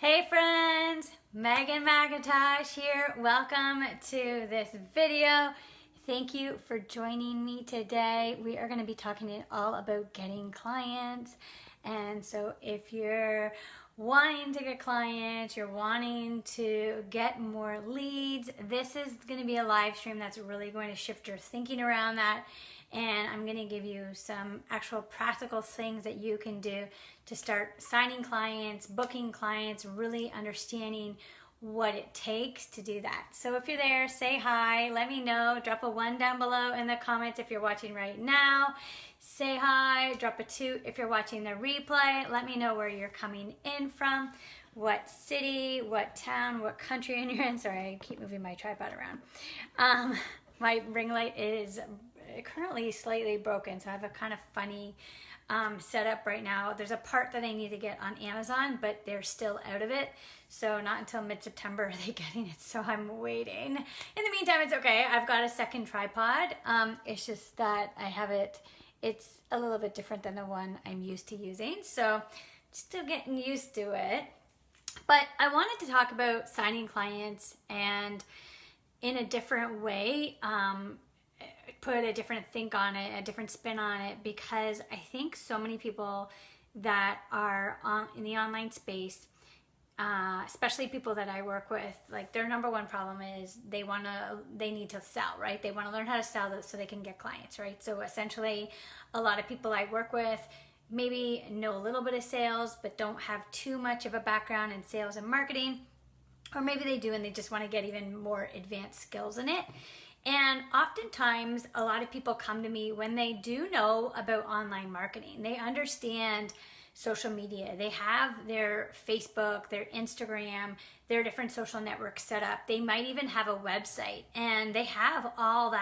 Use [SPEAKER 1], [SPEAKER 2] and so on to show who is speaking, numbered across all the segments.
[SPEAKER 1] Hey friends, Megan McIntosh here. Welcome to this video. Thank you for joining me today. We are going to be talking all about getting clients. And so if you're wanting to get clients, you're wanting to get more leads, this is going to be a live stream that's really going to shift your thinking around that. And I'm going to give you some actual practical things that you can do to start signing clients, booking clients, really understanding what it takes to do that. So if you're there, say hi, let me know, drop a 1 down below in the comments if you're watching right now. Say hi, drop a 2 if you're watching the replay. Let me know where you're coming in from, what city, what town, what country you're in. Sorry, I keep moving my tripod around. My ring light is currently slightly broken, so I have a kind of funny setup right now. There's a part that I need to get on Amazon, but they're still out of it, so not until mid-September are they getting it, so I'm waiting. In the meantime, it's okay. I've got a second tripod. It's just that I have it's a little bit different than the one I'm used to using, so still getting used to it. But I wanted to talk about signing clients and in a different way, put a different think on it, a different spin on it, because I think so many people that are in the online space, especially people that I work with, like their number one problem is they need to sell, right? They want to learn how to sell so they can get clients, right? So essentially, a lot of people I work with maybe know a little bit of sales, but don't have too much of a background in sales and marketing, or maybe they do and they just want to get even more advanced skills in it. And oftentimes, a lot of people come to me when they do know about online marketing. They understand social media. They have their Facebook, their Instagram, their different social networks set up. They might even have a website, and they have all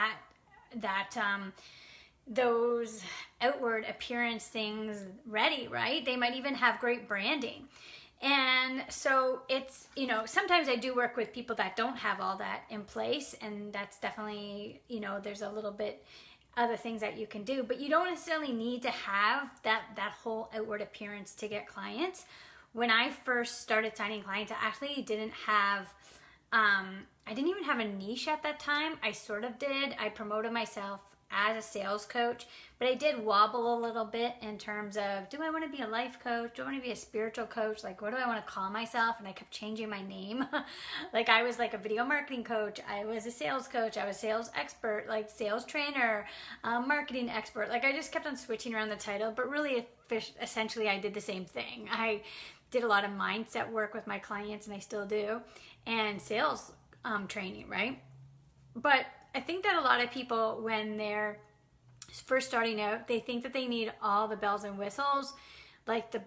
[SPEAKER 1] those outward appearance things ready, right? They might even have great branding. And so it's, sometimes I do work with people that don't have all that in place, and that's definitely, there's a little bit other things that you can do, but you don't necessarily need to have that whole outward appearance to get clients. When I first started signing clients, I actually didn't have, I didn't even have a niche at that time. I sort of did. I promoted myself as a sales coach, but I did wobble a little bit in terms of, do I want to be a life coach? Do I want to be a spiritual coach? Like, what do I want to call myself? And I kept changing my name. Like, I was like a video marketing coach. I was a sales coach. I was sales expert, like sales trainer, marketing expert. Like, I just kept on switching around the title, but really essentially I did the same thing. I did a lot of mindset work with my clients, and I still do, and sales training, right? But I think that a lot of people, when they're first starting out, they think that they need all the bells and whistles, like the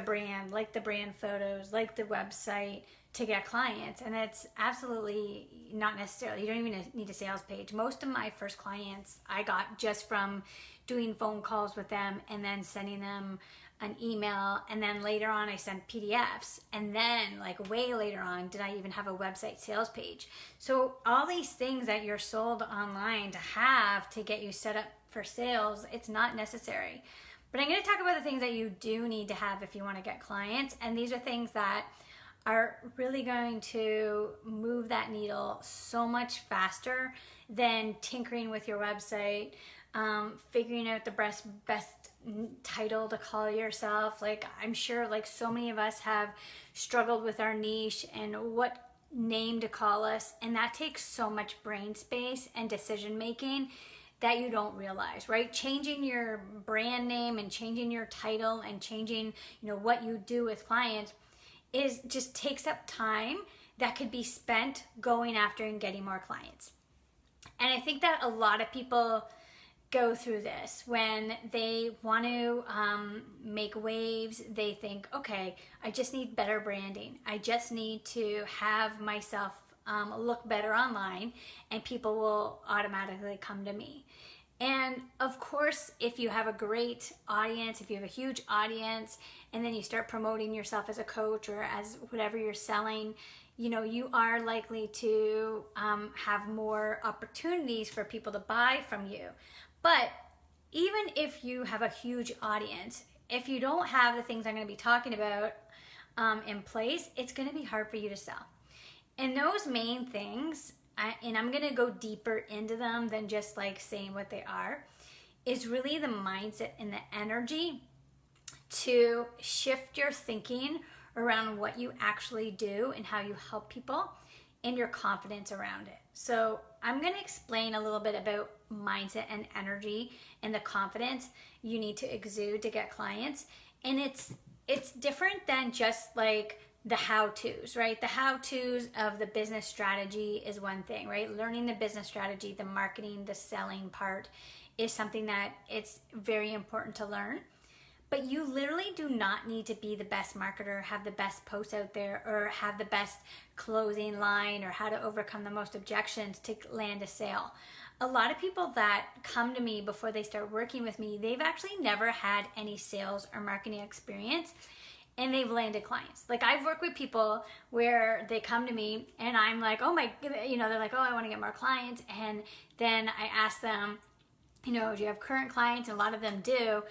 [SPEAKER 1] brand photos, like the website to get clients. And it's absolutely not necessarily. You don't even need a sales page. Most of my first clients I got just from doing phone calls with them and then sending them an email, and then later on I sent PDFs, and then like way later on did I even have a website sales page. So all these things that you're sold online to have to get you set up for sales, it's not necessary. But I'm going to talk about the things that you do need to have if you want to get clients, and these are things that are really going to move that needle so much faster than tinkering with your website, figuring out the best title to call yourself. Like, I'm sure like so many of us have struggled with our niche and what name to call us, and that takes so much brain space and decision making that you don't realize, right? Changing your brand name and changing your title and changing what you do with clients is just takes up time that could be spent going after and getting more clients. And I think that a lot of people go through this when they want to make waves. They think, okay, I just need better branding. I just need to have myself look better online, and people will automatically come to me. And of course, if you have a great audience, if you have a huge audience, and then you start promoting yourself as a coach or as whatever you're selling, you are likely to have more opportunities for people to buy from you. But even if you have a huge audience, if you don't have the things I'm going to be talking about in place, it's going to be hard for you to sell. And those main things, and I'm going to go deeper into them than just like saying what they are, is really the mindset and the energy to shift your thinking around what you actually do and how you help people and your confidence around it. So I'm going to explain a little bit about mindset and energy and the confidence you need to exude to get clients. And it's different than just like the how-tos, right? The how-tos of the business strategy is one thing, right? Learning the business strategy, the marketing, the selling part is something that it's very important to learn. But you literally do not need to be the best marketer, have the best posts out there, or have the best closing line, or how to overcome the most objections to land a sale. A lot of people that come to me before they start working with me, they've actually never had any sales or marketing experience, and they've landed clients. Like, I've worked with people where they come to me and I'm like, oh my, they're like, oh, I want to get more clients. And then I ask them, do you have current clients? And a lot of them do.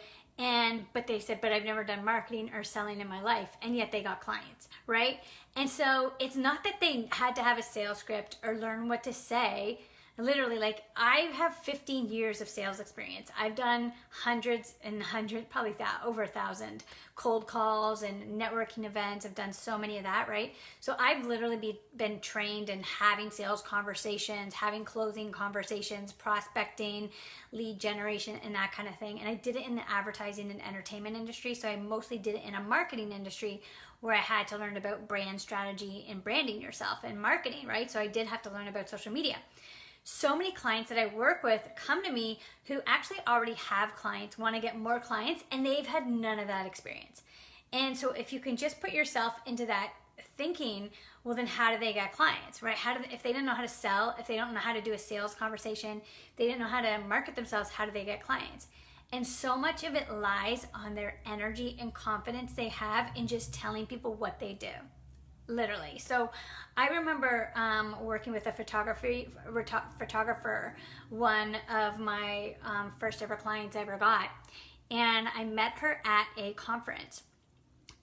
[SPEAKER 1] But they said, but I've never done marketing or selling in my life, and yet they got clients, right? And so it's not that they had to have a sales script or learn what to say. Literally, like, I have 15 years of sales experience. I've done hundreds and hundreds, probably over 1,000 cold calls and networking events. I've done so many of that, right? So I've literally been trained in having sales conversations, having closing conversations, prospecting, lead generation, and that kind of thing. And I did it in the advertising and entertainment industry. So I mostly did it in a marketing industry where I had to learn about brand strategy and branding yourself and marketing, right? So I did have to learn about social media. So many clients that I work with come to me who actually already have clients, want to get more clients, and they've had none of that experience. And so if you can just put yourself into that thinking, well, then how do they get clients, right? If they didn't know how to sell, if they don't know how to do a sales conversation, they didn't know how to market themselves, how do they get clients? And so much of it lies on their energy and confidence they have in just telling people what they do. Literally. So I remember working with a photographer, one of my first ever clients I ever got, and I met her at a conference,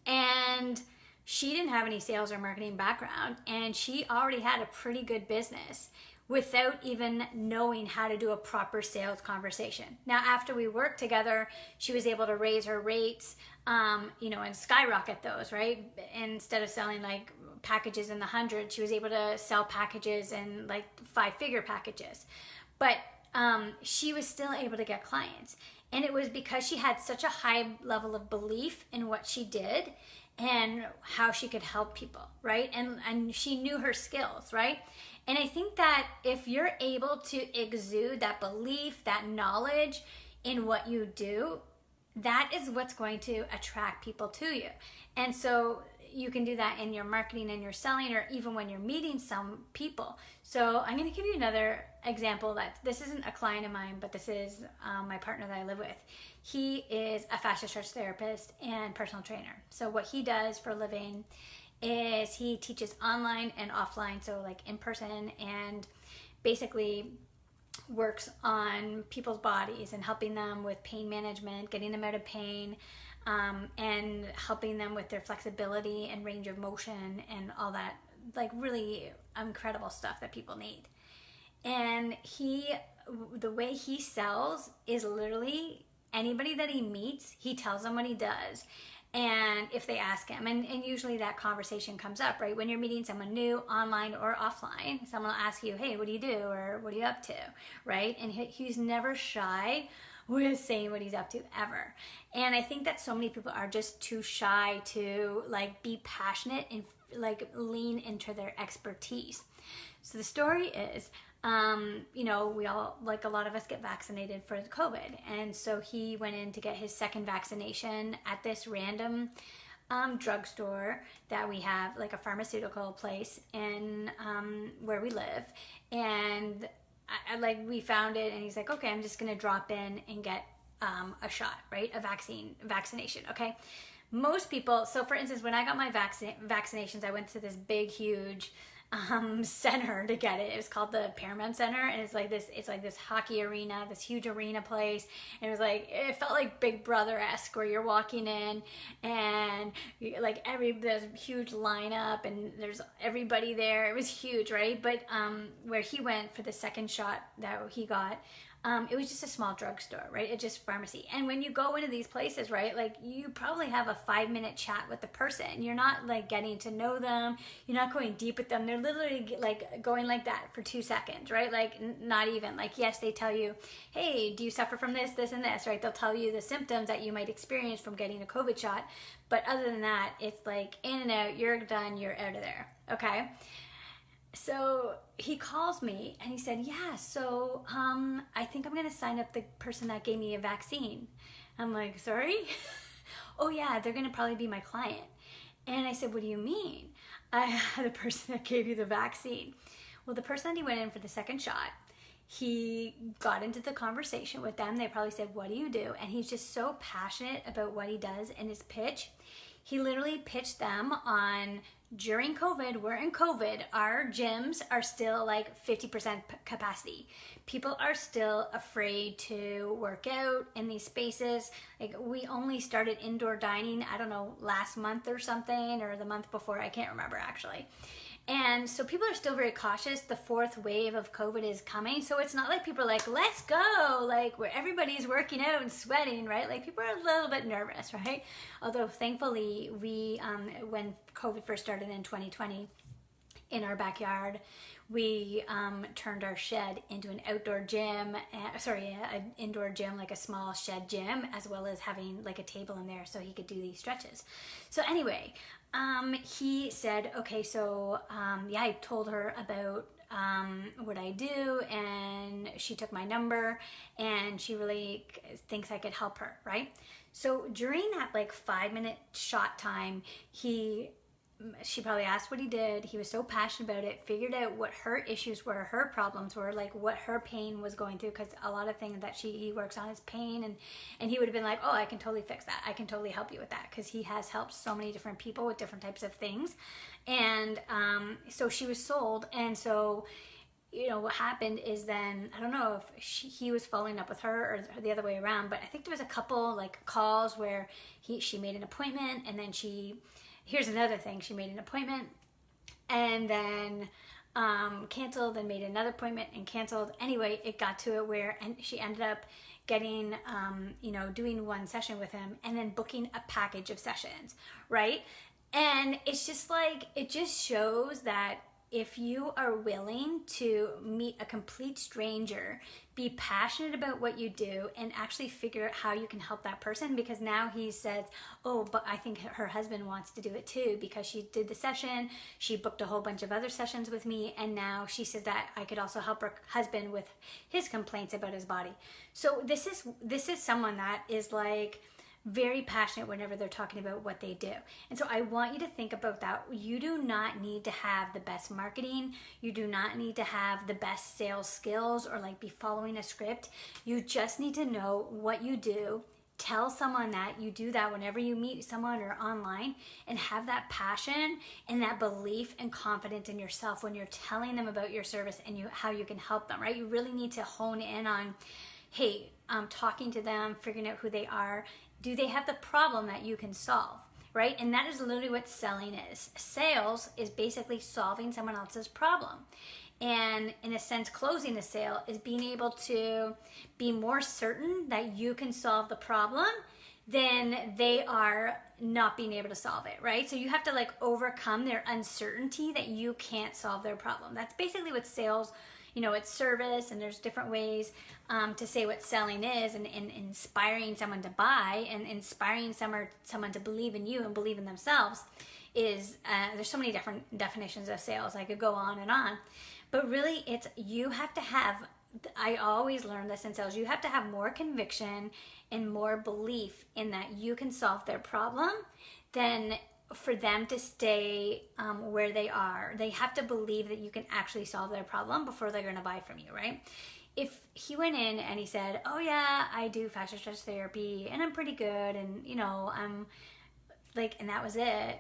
[SPEAKER 1] and she didn't have any sales or marketing background, and she already had a pretty good business without even knowing how to do a proper sales conversation. Now, after we worked together, she was able to raise her rates, and skyrocket those, right? Instead of selling like packages in the hundreds, she was able to sell packages in like 5-figure packages. But she was still able to get clients. And it was because she had such a high level of belief in what she did and how she could help people, right? And she knew her skills, right? And I think that if you're able to exude that belief, that knowledge in what you do, that is what's going to attract people to you. And so you can do that in your marketing and your selling, or even when you're meeting some people. So I'm going to give you another example that this isn't a client of mine, but this is my partner that I live with. He is a fascia stretch therapist and personal trainer. So what he does for a living is he teaches online and offline, so like in person, and basically works on people's bodies and helping them with pain management, getting them out of pain, and helping them with their flexibility and range of motion and all that, like really incredible stuff that people need. And the way he sells is literally anybody that he meets, he tells them what he does. And if they ask him, and usually that conversation comes up, right? When you're meeting someone new, online or offline, someone will ask you, hey, what do you do? Or what are you up to, right? And he's never shy with saying what he's up to, ever. And I think that so many people are just too shy to like be passionate and like lean into their expertise. So the story is, we all, like a lot of us, get vaccinated for COVID. And so he went in to get his second vaccination at this random drugstore that we have, like a pharmaceutical place in where we live. And we found it, and he's like, okay, I'm just going to drop in and get a shot, right? A vaccination. Okay. Most people, so for instance, when I got my vaccinations, I went to this big, huge center to get it. It was called the Paramount Center, and it's like this hockey arena, this huge arena place. And it was like, it felt like Big Brother-esque, where you're walking in and like there's a huge lineup and there's everybody there. It was huge, right? But where he went for the second shot that he got, it was just a small drugstore, right? It's just pharmacy. And when you go into these places, right, like you probably have a 5-minute chat with the person. You're not like getting to know them. You're not going deep with them. They're literally like going like that for 2 seconds, right? Like not even like, yes, they tell you, hey, do you suffer from this, this, and this, right? They'll tell you the symptoms that you might experience from getting a COVID shot. But other than that, it's like in and out, you're done, you're out of there, okay? So he calls me and he said, yeah, so I think I'm going to sign up the person that gave me a vaccine. I'm like, sorry? Oh yeah, they're going to probably be my client. And I said, what do you mean? The person that gave you the vaccine. Well, the person that he went in for the second shot, he got into the conversation with them. They probably said, what do you do? And he's just so passionate about what he does and his pitch. He literally pitched them on, during COVID, we're in COVID, our gyms are still like 50% capacity. People are still afraid to work out in these spaces. Like we only started indoor dining, I don't know, last month or something, or the month before, I can't remember actually. And so people are still very cautious. The fourth wave of COVID is coming. So it's not like people are like, let's go, like where everybody's working out and sweating, right? Like people are a little bit nervous, right? Although thankfully we, when COVID first started in 2020, in our backyard, we turned our shed into an outdoor gym, an indoor gym, like a small shed gym, as well as having like a table in there so he could do these stretches. So anyway, he said, okay, so yeah, I told her about what I do, and she took my number, and she really thinks I could help her, right? So during that like 5-minute shot time, she probably asked what he did. He was so passionate about it, figured out what her issues were, her problems were, like what her pain was going through, because a lot of things that he works on is pain, and he would have been like, oh, I can totally fix that. I can totally help you with that, because he has helped so many different people with different types of things. And so she was sold. And so, you know, what happened is then, I don't know if he was following up with her or the other way around, but I think there was a couple like calls where she made an appointment, and then here's another thing. She made an appointment and then canceled, and made another appointment and canceled. Anyway, it got to it where, and she ended up getting, doing one session with him and then booking a package of sessions, right? And it's just like, it just shows that if you are willing to meet a complete stranger, be passionate about what you do, and actually figure out how you can help that person, because now he says, oh, but I think her husband wants to do it too, because she did the session, she booked a whole bunch of other sessions with me, and now she says that I could also help her husband with his complaints about his body. So this is someone that is like very passionate whenever they're talking about what they do. And so I want you to think about that. You do not need to have the best marketing. You do not need to have the best sales skills or like be following a script. You just need to know what you do. Tell someone that you do that whenever you meet someone or online, and have that passion and that belief and confidence in yourself when you're telling them about your service and how you can help them, right? You really need to hone in on, hey, talking to them, figuring out who they are. Do they have the problem that you can solve, right? And that is literally what selling is. Sales is basically solving someone else's problem. And in a sense, closing a sale is being able to be more certain that you can solve the problem than they are not being able to solve it, right? So you have to like overcome their uncertainty that you can't solve their problem. That's basically what sales, it's service, and there's different ways to say what selling is, and inspiring someone to buy and inspiring someone to believe in you and believe in themselves is, there's so many different definitions of sales. I could go on and on, but really you have to have, I always learn this in sales, you have to have more conviction and more belief in that you can solve their problem than for them to stay where they are. They have to believe that you can actually solve their problem before they're going to buy from you, right? If he went in and he said, oh yeah, I do fascia stretch therapy and I'm pretty good, and I'm like, and that was it,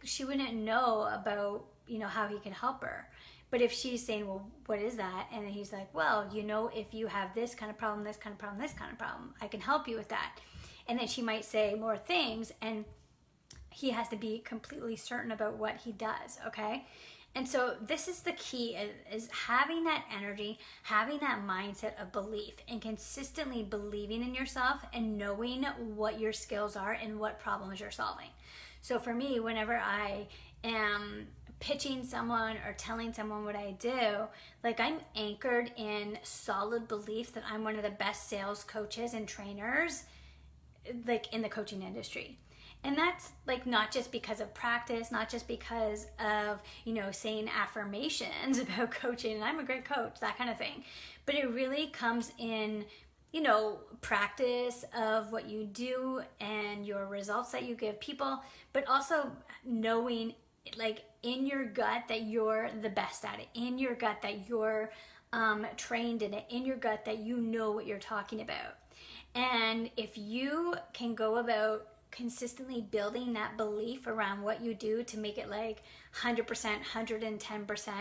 [SPEAKER 1] she wouldn't know about, how he can help her. But if she's saying, well, what is that? And then he's like, well, if you have this kind of problem, this kind of problem, this kind of problem, I can help you with that. And then she might say more things, and he has to be completely certain about what he does, okay? And so this is the key, is having that energy, having that mindset of belief, and consistently believing in yourself and knowing what your skills are and what problems you're solving. So for me, whenever I am pitching someone or telling someone what I do, like, I'm anchored in solid belief that I'm one of the best sales coaches and trainers, like, in the coaching industry. And that's, like, not just because of practice, not just because of, saying affirmations about coaching and I'm a great coach, that kind of thing. But it really comes in, practice of what you do and your results that you give people, but also knowing, like, in your gut that you're the best at it, in your gut that you're trained in it, in your gut that you know what you're talking about. And if you can go about consistently building that belief around what you do to make it like 100%, 110%,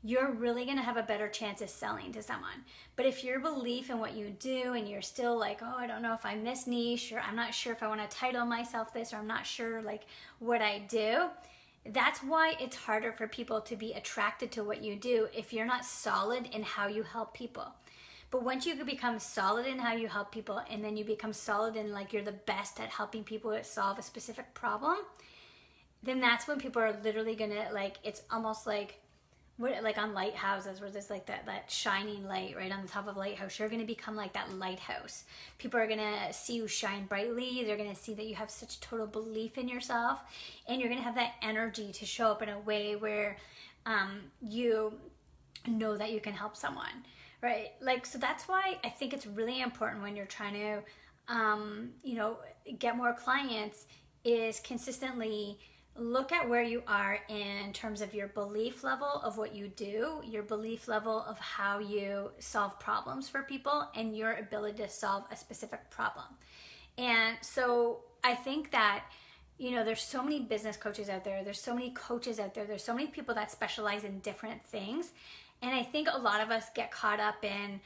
[SPEAKER 1] you're really going to have a better chance of selling to someone. But if your belief in what you do and you're still like, oh, I don't know if I'm this niche, or I'm not sure if I want to title myself this, or I'm not sure like what I do, that's why it's harder for people to be attracted to what you do if you're not solid in how you help people. But once you become solid in how you help people, and then you become solid in, like, you're the best at helping people solve a specific problem, then that's when people are literally gonna, like, it's almost like on lighthouses, where there's like that shining light right on the top of a lighthouse. You're gonna become like that lighthouse. People are gonna see you shine brightly. They're gonna see that you have such total belief in yourself, and you're gonna have that energy to show up in a way where you know that you can help someone. Right? Like, so that's why I think it's really important when you're trying to, get more clients, is consistently look at where you are in terms of your belief level of what you do, your belief level of how you solve problems for people, and your ability to solve a specific problem. And so I think that, there's so many business coaches out there, there's so many coaches out there, there's so many people that specialize in different things. And I think a lot of us get caught up in,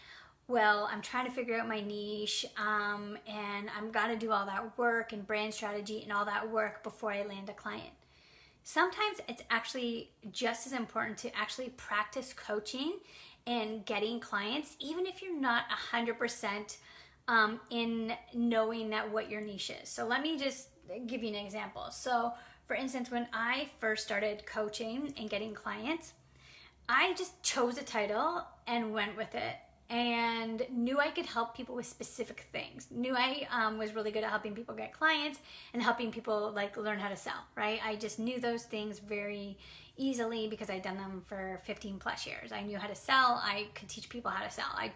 [SPEAKER 1] well, I'm trying to figure out my niche, and I'm got to do all that work and brand strategy and all that work before I land a client. Sometimes it's actually just as important to actually practice coaching and getting clients, even if you're not 100% in knowing that what your niche is. So let me just give you an example. So for instance, when I first started coaching and getting clients, I just chose a title and went with it, and knew I could help people with specific things. Knew I was really good at helping people get clients and helping people, like, learn how to sell, right? I just knew those things very easily because I'd done them for 15 plus years. I knew how to sell. I could teach people how to sell. I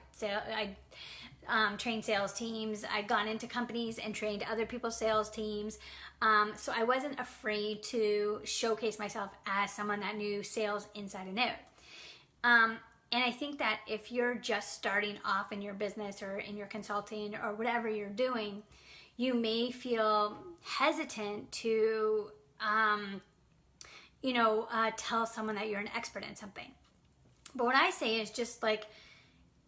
[SPEAKER 1] trained sales teams. I'd gone into companies and trained other people's sales teams. So I wasn't afraid to showcase myself as someone that knew sales inside and out. And I think that if you're just starting off in your business or in your consulting or whatever you're doing, you may feel hesitant to, tell someone that you're an expert in something. But what I say is just, like,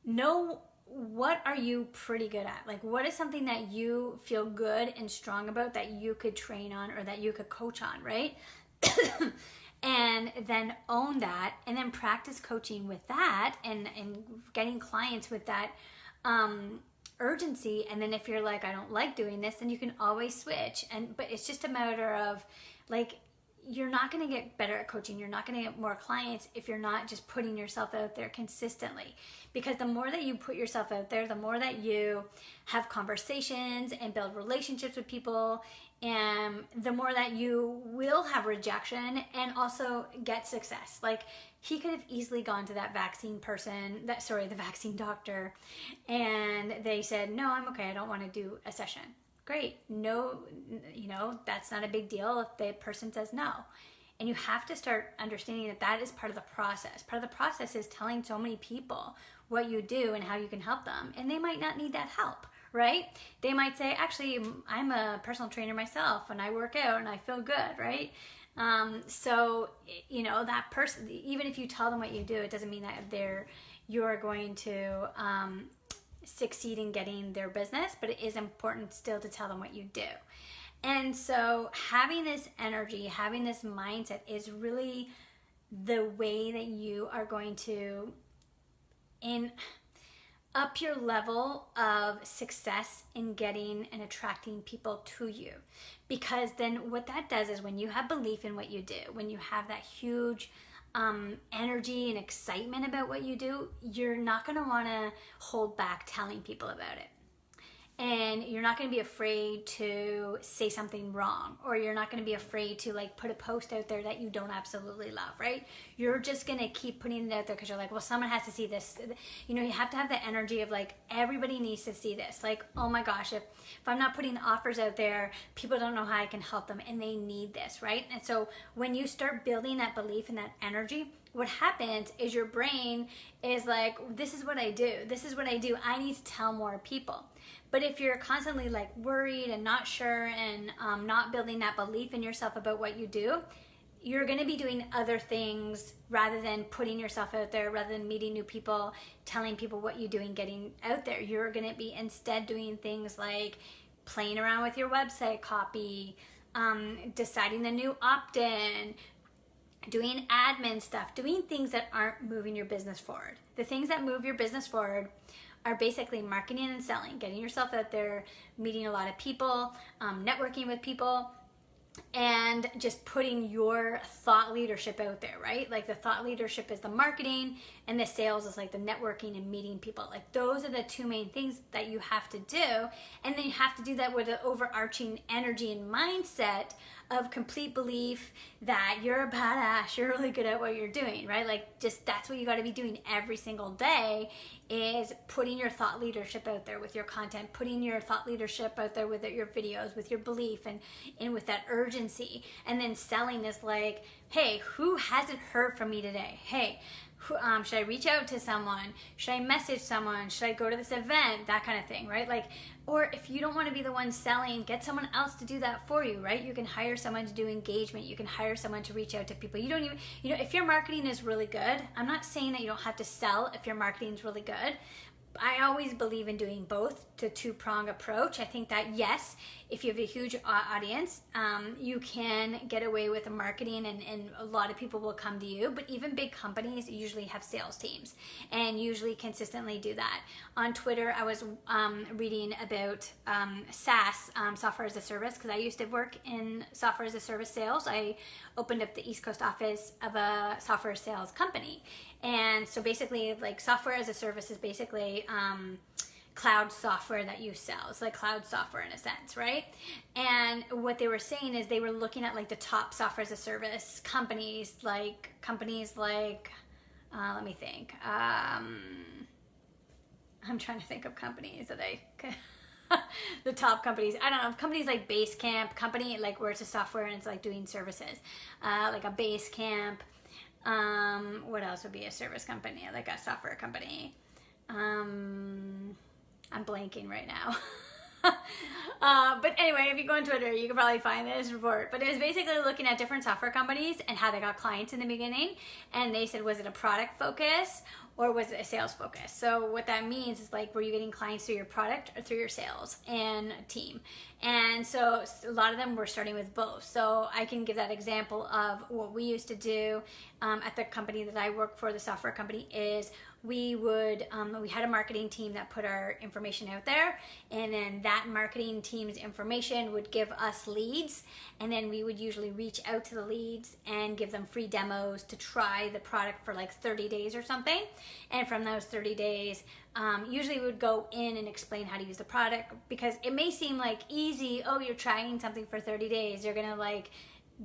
[SPEAKER 1] know what are you pretty good at? Like, what is something that you feel good and strong about that you could train on or that you could coach on, right? And then own that, and then practice coaching with that, and getting clients with that urgency. And then if you're like, I don't like doing this, then you can always switch. But it's just a matter of, like, you're not going to get better at coaching. You're not going to get more clients if you're not just putting yourself out there consistently. Because the more that you put yourself out there, the more that you have conversations and build relationships with people, and the more that you will have rejection and also get success. Like, he could have easily gone to that vaccine the vaccine doctor, and they said, no, I'm okay, I don't want to do a session. Great. No, that's not a big deal if the person says no. And you have to start understanding that that is part of the process. Part of the process is telling so many people what you do and how you can help them. And they might not need that help, right? They might say, actually, I'm a personal trainer myself and I work out and I feel good, right? So, you know, that person, even if you tell them what you do, it doesn't mean that you're going to succeed in getting their business, but it is important still to tell them what you do. And so having this energy, having this mindset is really the way that you are going to up your level of success in getting and attracting people to you. Because then what that does is when you have belief in what you do, when you have that huge energy and excitement about what you do, you're not going to want to hold back telling people about it. And you're not going to be afraid to say something wrong, or you're not going to be afraid to like put a post out there that you don't absolutely love, right? You're just going to keep putting it out there because you're like, well, someone has to see this. You know, you have to have the energy of like, everybody needs to see this. Like, oh my gosh, if I'm not putting offers out there, people don't know how I can help them and they need this, right? And so when you start building that belief and that energy, what happens is your brain is like, this is what I do. This is what I do. I need to tell more people. But if you're constantly like worried and not sure and not building that belief in yourself about what you do, you're going to be doing other things rather than putting yourself out there, rather than meeting new people, telling people what you do and getting out there. You're going to be instead doing things like playing around with your website copy, deciding the new opt-in, doing admin stuff, doing things that aren't moving your business forward. The things that move your business forward are basically marketing and selling, getting yourself out there, meeting a lot of people, networking with people, and just putting your thought leadership out there, right? Like the thought leadership is the marketing and the sales is like the networking and meeting people. Like those are the two main things that you have to do. And then you have to do that with an overarching energy and mindset of complete belief that you're a badass, you're really good at what you're doing, right? Like just that's what you got to be doing every single day, is putting your thought leadership out there with your content, putting your thought leadership out there with your videos, with your belief and with that urgency. And then selling is like, hey, who hasn't heard from me today? Hey, should I reach out to someone? Should I message someone? Should I go to this event? That kind of thing, right? Like, or if you don't want to be the one selling, get someone else to do that for you, right? You can hire someone to do engagement. You can hire someone to reach out to people. You don't even, you know, if your marketing is really good, I'm not saying that you don't have to sell if your marketing is really good. I always believe in doing both, to two-prong approach. I think that yes, if you have a huge audience, you can get away with the marketing and a lot of people will come to you, but even big companies usually have sales teams and usually consistently do that. On Twitter, I was reading about SaaS, software as a service, because I used to work in software as a service sales. I opened up the East Coast office of a software sales company. And so basically, like, software as a service is basically cloud software that you sell. It's like cloud software in a sense, right? And what they were saying is they were looking at like the top software as a service companies, like let me think. I'm trying to think of companies that the top companies. I don't know, companies like Basecamp, company like where it's a software and it's like doing services, like a Basecamp. What else would be a service company, like a software company? I'm blanking right now. But anyway, if you go on Twitter, you can probably find this report. But it was basically looking at different software companies and how they got clients in the beginning. And they said, was it a product focus or was it a sales focus? So what that means is like, were you getting clients through your product or through your sales and team? And so a lot of them were starting with both. So I can give that example of what we used to do at the company that I work for, the software company, is we had a marketing team that put our information out there, and then that marketing team's information would give us leads, and then we would usually reach out to the leads and give them free demos to try the product for like 30 days or something. And from those 30 days, usually we would go in and explain how to use the product, because it may seem like easy, oh, you're trying something for 30 days, you're gonna like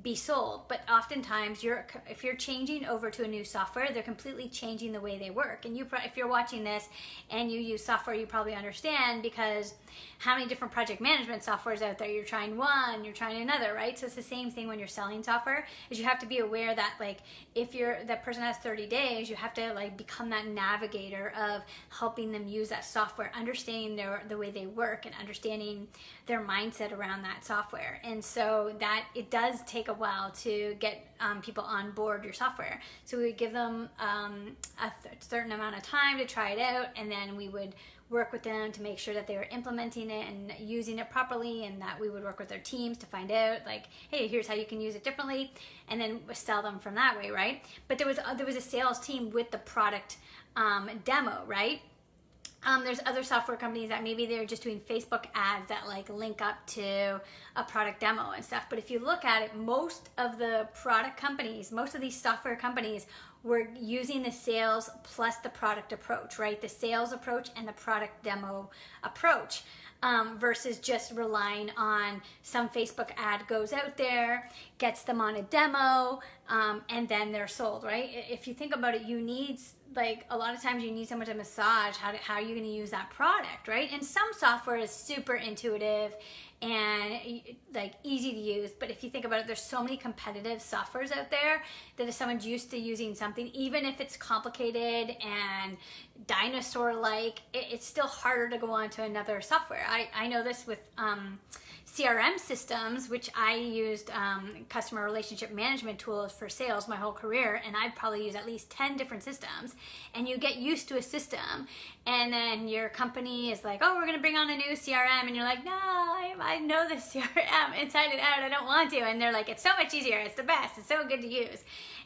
[SPEAKER 1] be sold. But oftentimes if you're changing over to a new software, they're completely changing the way they work. And if you're watching this and you use software, you probably understand, because how many different project management softwares out there? You're trying one, you're trying another, right? So it's the same thing when you're selling software, is you have to be aware that, like, if that person has 30 days, you have to like become that navigator of helping them use that software, understanding the way they work and understanding their mindset around that software. And so that it does take a while to get people on board your software. So we would give them a certain amount of time to try it out, and then we would work with them to make sure that they were implementing it and using it properly, and that we would work with their teams to find out, like, hey, here's how you can use it differently, and then sell them from that way, right? But there was a sales team with the product demo, right? There's other software companies that maybe they're just doing Facebook ads that like link up to a product demo and stuff. But if you look at it, most of the product companies, most of these software companies were using the sales plus the product approach, right? The sales approach and the product demo approach. Versus just relying on some Facebook ad goes out there, gets them on a demo, and then they're sold, right? If you think about it, you need, like, a lot of times you need someone to massage how are you going to use that product, right? And some software is super intuitive and like easy to use, but if you think about it, there's so many competitive softwares out there that if someone's used to using something, even if it's complicated and dinosaur-like, it's still harder to go on to another software. I know this with CRM systems, which I used customer relationship management tools for sales my whole career, and I've probably used at least 10 different systems. And you get used to a system, and then your company is like, oh, we're going to bring on a new CRM, and you're like, no, I know this CRM inside and out, I don't want to. And they're like, it's so much easier, it's the best, it's so good to use.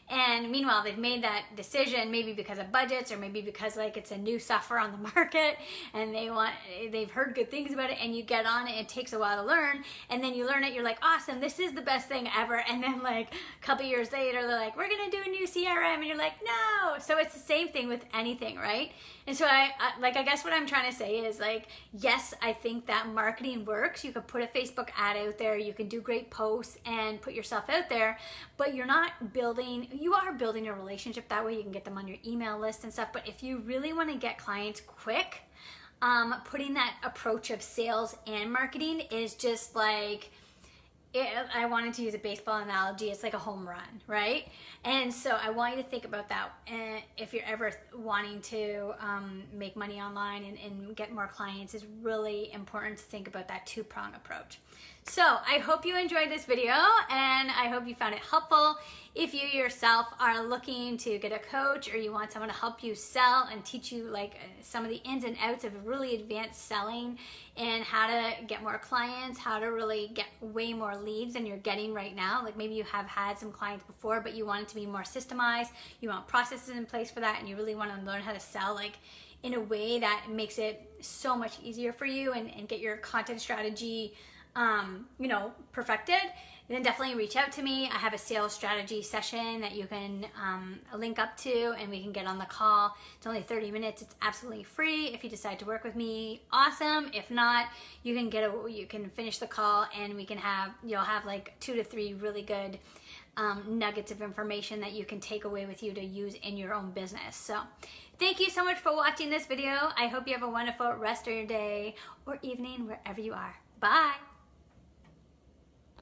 [SPEAKER 1] And meanwhile, they've made that decision maybe because of budgets, or maybe because like it's a new software on the market and they've heard good things about it, and you get on it, it takes a while to learn, and then you learn it, you're like, awesome, this is the best thing ever. And then like a couple years later, they're like, we're gonna do a new CRM, and you're like, no. So it's the same thing with anything, right? And so I guess what I'm trying to say is, like, yes, I think that marketing works. You could put a Facebook ad out there, you can do great posts and put yourself out there, but you are building a relationship that way. You can get them on your email list and stuff. But if you really want to get clients quick, putting that approach of sales and marketing is just like, I wanted to use a baseball analogy. It's like a home run, right? And so I want you to think about that. And if you're ever wanting to make money online and get more clients, it's really important to think about that two-prong approach. So I hope you enjoyed this video, and I hope you found it helpful. If you yourself are looking to get a coach, or you want someone to help you sell and teach you like some of the ins and outs of really advanced selling and how to get more clients, how to really get way more leads than you're getting right now. Like maybe you have had some clients before, but you want it to be more systemized. You want processes in place for that, and you really want to learn how to sell like in a way that makes it so much easier for you, and get your content strategy perfected, then definitely reach out to me. I have a sales strategy session that you can link up to, and we can get on the call. It's only 30 minutes. It's absolutely free. If you decide to work with me, awesome. If not, you can finish the call, and you'll have like 2 to 3 really good nuggets of information that you can take away with you to use in your own business. So thank you so much for watching this video. I hope you have a wonderful rest of your day or evening wherever you are. Bye.